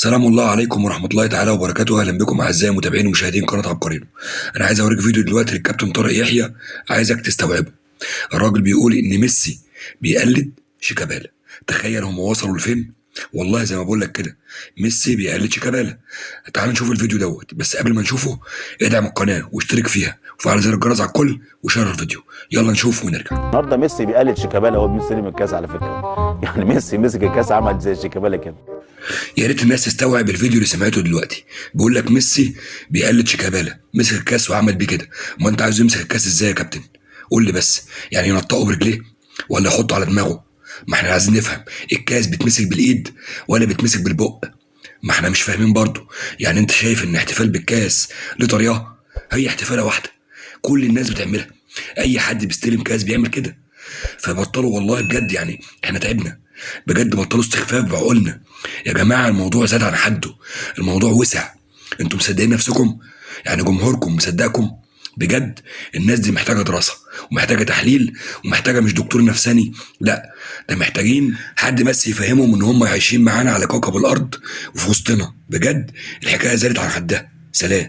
سلام الله عليكم ورحمة الله تعالى وبركاته. أهلا بكم أعزائي متابعين ومشاهدين قناة عبقرينو. أنا عايز أوريك فيديو دلوقتي للكابتن طارق يحيى، عايزك تستوعبه. الراجل بيقول إن ميسي بيقلد شيكابالا. تخيل هم وصلوا لفين؟ والله زي ما بقول لك كده، ميسي بيقلد شيكابالا. تعال نشوف الفيديو دوت، بس قبل ما نشوفه ادعم القناة واشترك فيها وفعل زر الجرس على الكل وشير الفيديو. يلا نشوف ونرجع. النهارده ميسي بيقلد شيكابالا وهو بيستلم الكاس على فكره. يعني ميسي مسك الكاس عمل زي شيكابالا كده. يا ريت الناس تستوعب الفيديو اللي سمعته دلوقتي. بيقول لك ميسي بيقلد شيكابالا، مسك الكاس وعمل بيه كده. ما انت عايزه يمسك الكاس ازاي يا كابتن؟ قول لي بس، يعني ينطقه برجليه ولا يحطه على دماغه؟ ما احنا عايزين نفهم، الكاس بيتمسك بالايد ولا بيتمسك بالبق؟ ما احنا مش فاهمين برضه. يعني انت شايف ان احتفال بالكاس له طريقه؟ هي احتفاله واحده كل الناس بتعملها، اي حد بيستلم كاس بيعمل كده. فبطلوا والله بجد، يعني احنا تعبنا بجد. بطلوا استخفاف بعقولنا يا جماعه. الموضوع زاد عن حده، الموضوع وسع. انتوا مصدقين نفسكم؟ يعني جمهوركم مصدقكم بجد؟ الناس دي محتاجه دراسه ومحتاجه تحليل ومحتاجه مش دكتور نفساني، لا ده محتاجين حد بس يفهمهم ان هم عايشين معانا على كوكب الارض وفي وسطنا. بجد الحكايه زادت عن حدها. سلام.